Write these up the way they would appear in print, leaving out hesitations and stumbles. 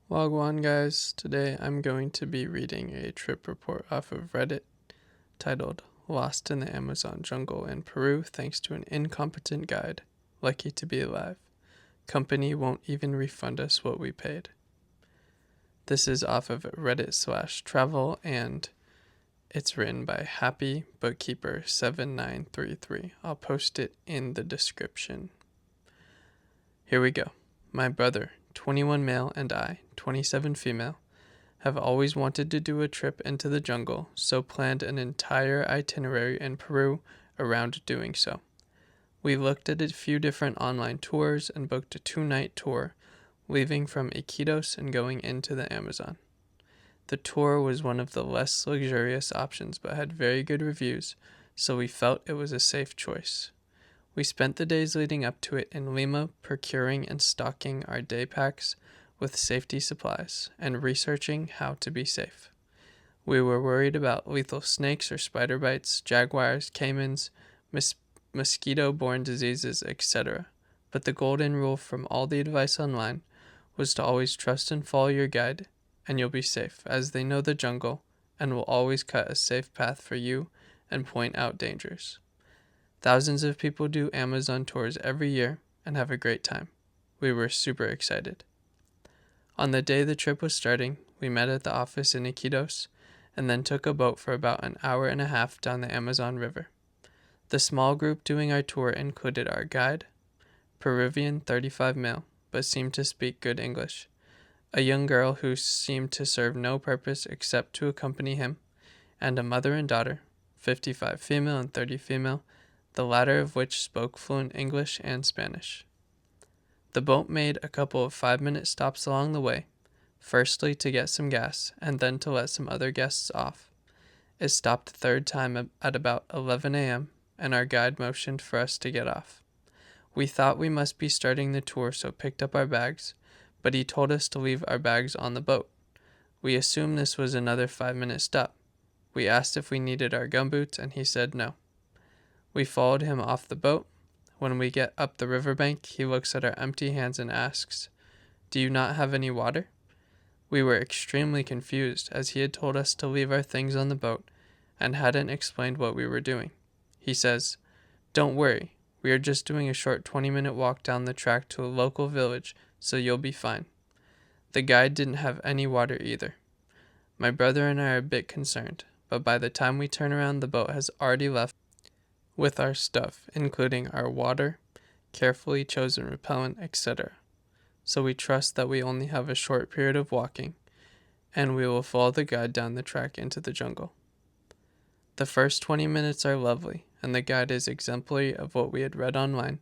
Wagwan guys, today I'm going to be reading a trip report off of Reddit titled Lost in the Amazon Jungle in Peru thanks to an incompetent guide. Lucky to be alive. Company won't even refund us what we paid. This is off of Reddit/travel and it's written by Happy Bookkeeper 7933. I'll post it in the description. Here we go. My brother, 21 male, and I, 27 female, have always wanted to do a trip into the jungle, so planned an entire itinerary in Peru around doing so. We looked at a few different online tours and booked a 2-night tour, leaving from Iquitos and going into the Amazon. The tour was one of the less luxurious options but had very good reviews, so we felt it was a safe choice. We spent the days leading up to it in Lima procuring and stocking our day packs with safety supplies and researching how to be safe. We were worried about lethal snakes or spider bites, jaguars, caimans, mosquito-borne diseases, etc. But the golden rule from all the advice online was to always trust and follow your guide, and you'll be safe, as they know the jungle and will always cut a safe path for you and point out dangers. Thousands of people do Amazon tours every year and have a great time. We were super excited. On the day the trip was starting, we met at the office in Iquitos and then took a boat for about an hour and a half down the Amazon River. The small group doing our tour included our guide, Peruvian 35 male, but seemed to speak good English, a young girl who seemed to serve no purpose except to accompany him, and a mother and daughter, 55 female and 30 female, the latter of which spoke fluent English and Spanish. The boat made a couple of 5-minute stops along the way, firstly to get some gas and then to let some other guests off. It stopped a third time at about 11 a.m. and our guide motioned for us to get off. We thought we must be starting the tour, so picked up our bags, but he told us to leave our bags on the boat. We assumed this was another 5-minute stop. We asked if we needed our gumboots and he said no. We followed him off the boat. When we get up the riverbank, he looks at our empty hands and asks, "Do you not have any water?" We were extremely confused, as he had told us to leave our things on the boat and hadn't explained what we were doing. He says, "Don't worry, we are just doing a short 20-minute walk down the track to a local village, so you'll be fine." The guide didn't have any water either. My brother and I are a bit concerned, but by the time we turn around, the boat has already left with our stuff, including our water, carefully chosen repellent, etc. So we trust that we only have a short period of walking, and we will follow the guide down the track into the jungle. The first 20 minutes are lovely, and the guide is exemplary of what we had read online,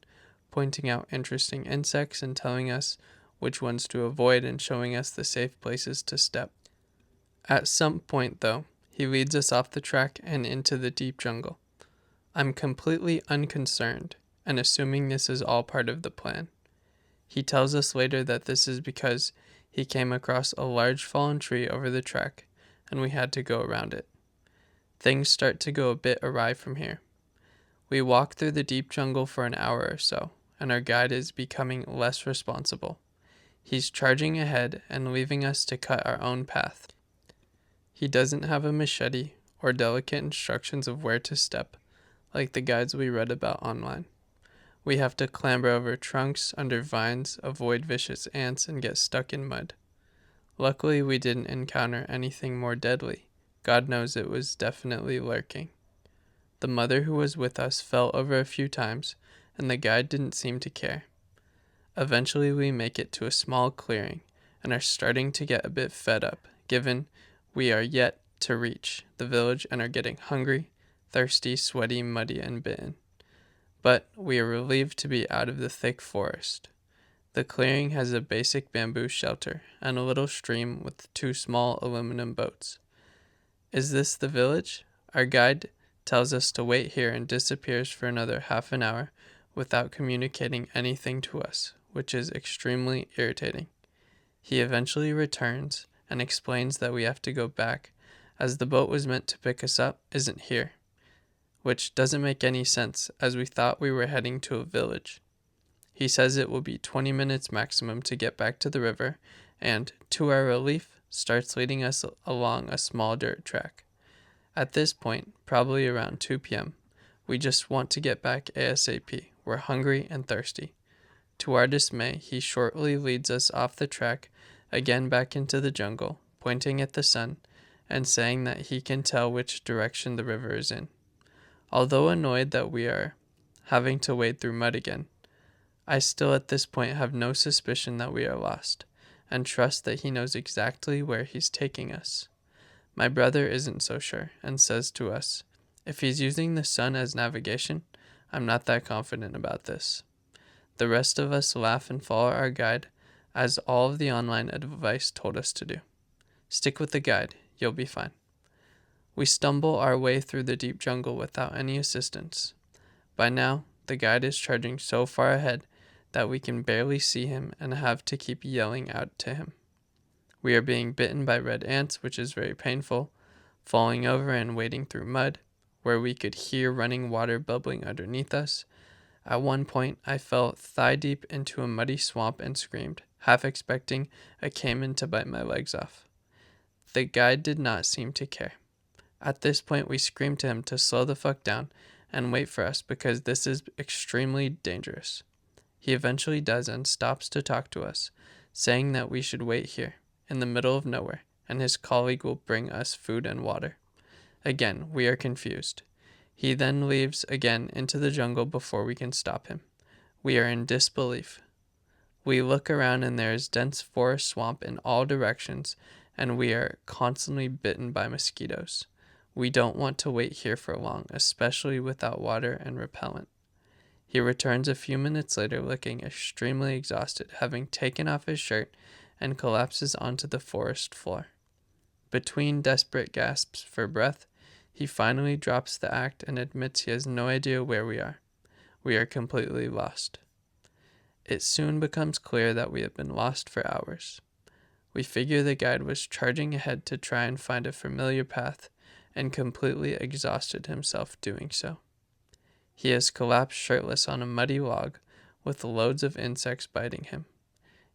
pointing out interesting insects and telling us which ones to avoid and showing us the safe places to step. At some point, though, he leads us off the track and into the deep jungle. I'm completely unconcerned and assuming this is all part of the plan. He tells us later that this is because he came across a large fallen tree over the track and we had to go around it. Things start to go a bit awry from here. We walk through the deep jungle for an hour or so, and our guide is becoming less responsible. He's charging ahead and leaving us to cut our own path. He doesn't have a machete or delicate instructions of where to step, like the guides we read about online. We have to clamber over trunks, under vines, avoid vicious ants, and get stuck in mud. Luckily, we didn't encounter anything more deadly. God knows it was definitely lurking. The mother who was with us fell over a few times, and the guide didn't seem to care. Eventually, we make it to a small clearing, and are starting to get a bit fed up, given we are yet to reach the village and are getting hungry, thirsty, sweaty, muddy, and bitten. But we are relieved to be out of the thick forest. The clearing has a basic bamboo shelter and a little stream with 2 small aluminum boats. Is this the village? Our guide tells us to wait here and disappears for another half an hour without communicating anything to us, which is extremely irritating. He eventually returns and explains that we have to go back as the boat was meant to pick us up isn't here, which doesn't make any sense as we thought we were heading to a village. He says it will be 20 minutes maximum to get back to the river and, to our relief, starts leading us along a small dirt track. At this point, probably around 2 p.m., we just want to get back ASAP. We're hungry and thirsty. To our dismay, he shortly leads us off the track, again back into the jungle, pointing at the sun, and saying that he can tell which direction the river is in. Although annoyed that we are having to wade through mud again, I still at this point have no suspicion that we are lost, and trust that he knows exactly where he's taking us. My brother isn't so sure, and says to us, if he's using the sun as navigation, I'm not that confident about this. The rest of us laugh and follow our guide, as all of the online advice told us to do. Stick with the guide, you'll be fine. We stumble our way through the deep jungle without any assistance. By now, the guide is charging so far ahead that we can barely see him and have to keep yelling out to him. We are being bitten by red ants, which is very painful, falling over and wading through mud, where we could hear running water bubbling underneath us. At one point, I fell thigh-deep into a muddy swamp and screamed, half expecting a caiman to bite my legs off. The guide did not seem to care. At this point, we screamed to him to slow the fuck down and wait for us because this is extremely dangerous. He eventually does and stops to talk to us, saying that we should wait here, in the middle of nowhere, and his colleague will bring us food and water. Again, we are confused. He then leaves again into the jungle before we can stop him. We are in disbelief. We look around and there is dense forest swamp in all directions, and we are constantly bitten by mosquitoes. We don't want to wait here for long, especially without water and repellent. He returns a few minutes later looking extremely exhausted, having taken off his shirt, and collapses onto the forest floor. Between desperate gasps for breath, he finally drops the act and admits he has no idea where we are. We are completely lost. It soon becomes clear that we have been lost for hours. We figure the guide was charging ahead to try and find a familiar path, and completely exhausted himself doing so. He has collapsed shirtless on a muddy log with loads of insects biting him.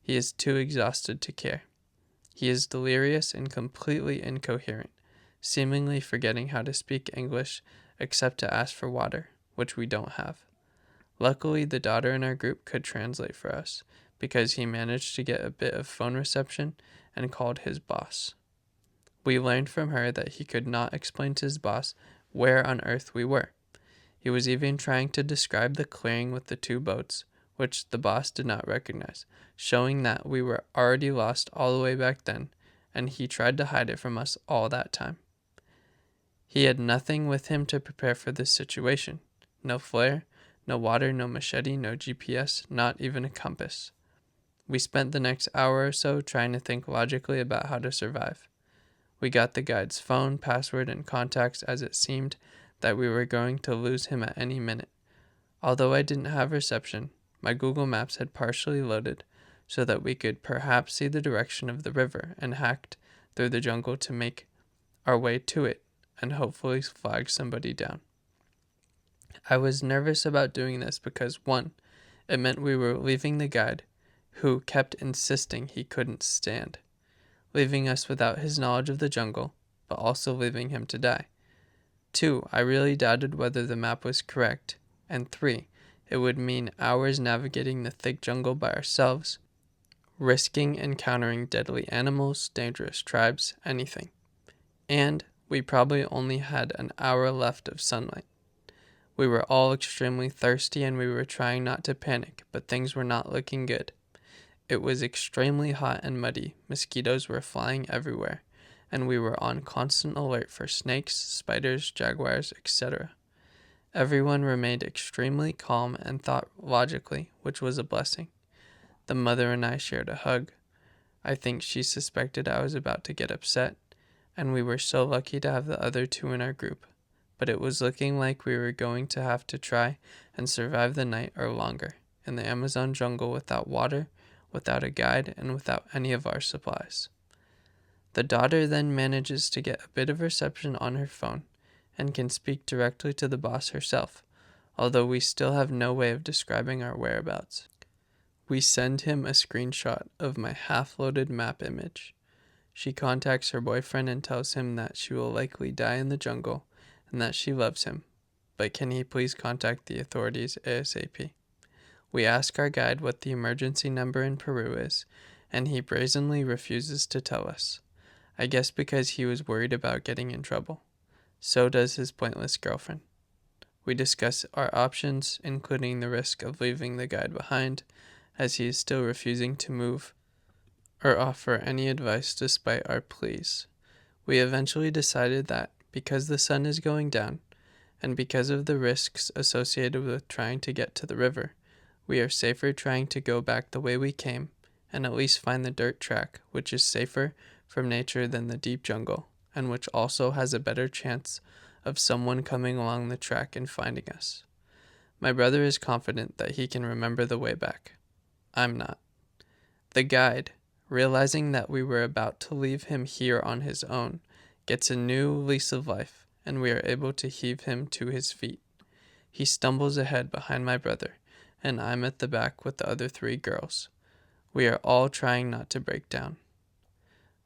He is too exhausted to care. He is delirious and completely incoherent, seemingly forgetting how to speak English except to ask for water, which we don't have. Luckily, the daughter in our group could translate for us, because he managed to get a bit of phone reception and called his boss. We learned from her that he could not explain to his boss where on earth we were. He was even trying to describe the clearing with the 2 boats, which the boss did not recognize, showing that we were already lost all the way back then, and he tried to hide it from us all that time. He had nothing with him to prepare for this situation. No flare, no water, no machete, no GPS, not even a compass. We spent the next hour or so trying to think logically about how to survive. We got the guide's phone, password, and contacts as it seemed that we were going to lose him at any minute. Although I didn't have reception, my Google Maps had partially loaded so that we could perhaps see the direction of the river and hacked through the jungle to make our way to it and hopefully flag somebody down. I was nervous about doing this because 1, it meant we were leaving the guide, who kept insisting he couldn't stand, leaving us without his knowledge of the jungle, but also leaving him to die. 2, I really doubted whether the map was correct, and 3, it would mean hours navigating the thick jungle by ourselves, risking encountering deadly animals, dangerous tribes, anything. And we probably only had an hour left of sunlight. We were all extremely thirsty and we were trying not to panic, but things were not looking good. It was extremely hot and muddy, mosquitoes were flying everywhere, and we were on constant alert for snakes, spiders, jaguars, etc. Everyone remained extremely calm and thought logically, which was a blessing. The mother and I shared a hug. I think she suspected I was about to get upset, and we were so lucky to have the other 2 in our group. But it was looking like we were going to have to try and survive the night or longer in the Amazon jungle without water, without a guide, and without any of our supplies. The daughter then manages to get a bit of reception on her phone and can speak directly to the boss herself, although we still have no way of describing our whereabouts. We send him a screenshot of my half-loaded map image. She contacts her boyfriend and tells him that she will likely die in the jungle and that she loves him, but can he please contact the authorities ASAP? We ask our guide what the emergency number in Peru is, and he brazenly refuses to tell us. I guess because he was worried about getting in trouble. So does his pointless girlfriend. We discuss our options, including the risk of leaving the guide behind, as he is still refusing to move or offer any advice despite our pleas. We eventually decided that, because the sun is going down, and because of the risks associated with trying to get to the river, we are safer trying to go back the way we came, and at least find the dirt track, which is safer from nature than the deep jungle, and which also has a better chance of someone coming along the track and finding us. My brother is confident that he can remember the way back. I'm not. The guide, realizing that we were about to leave him here on his own, gets a new lease of life, and we are able to heave him to his feet. He stumbles ahead behind my brother, and I'm at the back with the other 3 girls. We are all trying not to break down.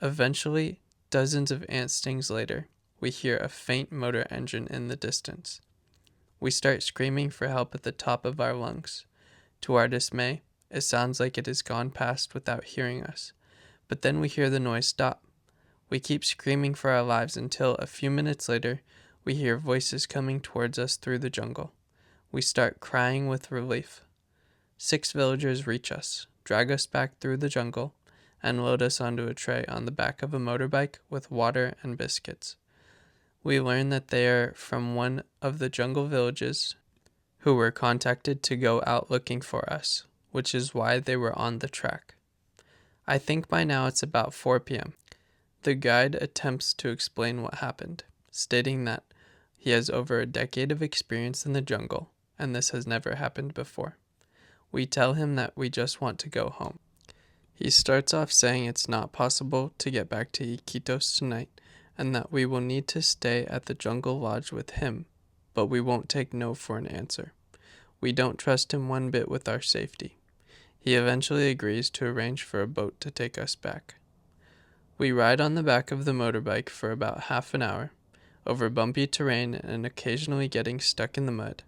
Eventually, dozens of ant stings later, we hear a faint motor engine in the distance. We start screaming for help at the top of our lungs. To our dismay, it sounds like it has gone past without hearing us, but then we hear the noise stop. We keep screaming for our lives until, a few minutes later, we hear voices coming towards us through the jungle. We start crying with relief. 6 villagers reach us, drag us back through the jungle, and load us onto a tray on the back of a motorbike with water and biscuits. We learn that they are from one of the jungle villages who were contacted to go out looking for us, which is why they were on the track. I think by now it's about 4 p.m. The guide attempts to explain what happened, stating that he has over a decade of experience in the jungle, and this has never happened before. We tell him that we just want to go home. He starts off saying it's not possible to get back to Iquitos tonight, and that we will need to stay at the jungle lodge with him, but we won't take no for an answer. We don't trust him one bit with our safety. He eventually agrees to arrange for a boat to take us back. We ride on the back of the motorbike for about half an hour, over bumpy terrain and occasionally getting stuck in the mud.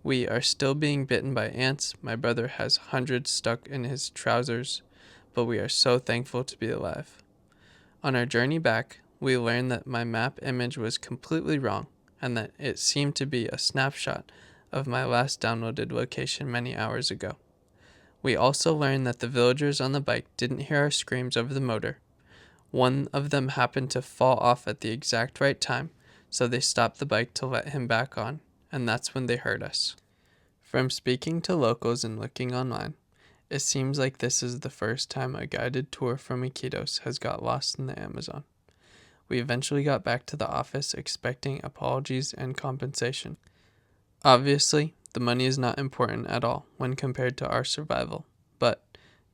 We are still being bitten by ants. My brother has hundreds stuck in his trousers, but we are so thankful to be alive. On our journey back, we learned that my map image was completely wrong, and that it seemed to be a snapshot of my last downloaded location many hours ago. We also learned that the villagers on the bike didn't hear our screams over the motor. One of them happened to fall off at the exact right time, so they stopped the bike to let him back on, and that's when they heard us. From speaking to locals and looking online, it seems like this is the first time a guided tour from Iquitos has got lost in the Amazon. We eventually got back to the office expecting apologies and compensation. Obviously, the money is not important at all when compared to our survival, but,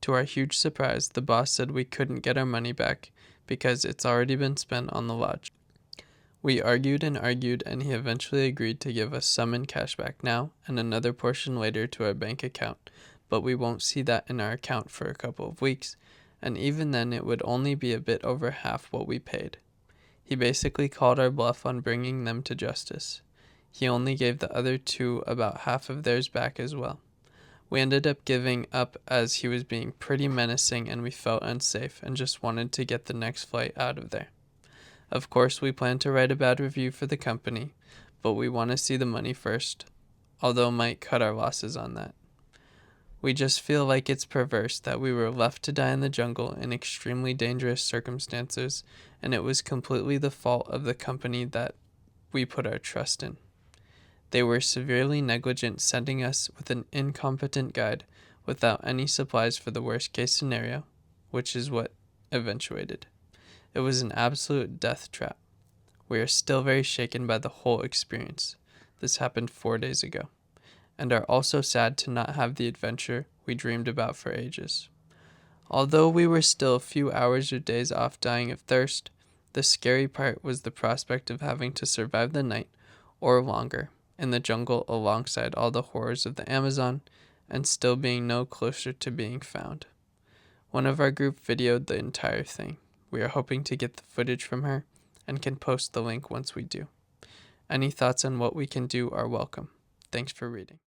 to our huge surprise, the boss said we couldn't get our money back because it's already been spent on the lodge. We argued, and he eventually agreed to give us some in cash back now and another portion later to our bank account, but we won't see that in our account for a couple of weeks, and even then it would only be a bit over half what we paid. He basically called our bluff on bringing them to justice. He only gave the other 2 about half of theirs back as well. We ended up giving up as he was being pretty menacing and we felt unsafe and just wanted to get the next flight out of there. Of course, we plan to write a bad review for the company, but we want to see the money first, although might cut our losses on that. We just feel like it's perverse that we were left to die in the jungle in extremely dangerous circumstances, and it was completely the fault of the company that we put our trust in. They were severely negligent sending us with an incompetent guide without any supplies for the worst case scenario, which is what eventuated. It was an absolute death trap. We are still very shaken by the whole experience. This happened 4 days ago, and are also sad to not have the adventure we dreamed about for ages. Although we were still a few hours or days off dying of thirst, the scary part was the prospect of having to survive the night, or longer, in the jungle alongside all the horrors of the Amazon, and still being no closer to being found. One of our group videoed the entire thing. We are hoping to get the footage from her and can post the link once we do. Any thoughts on what we can do are welcome. Thanks for reading.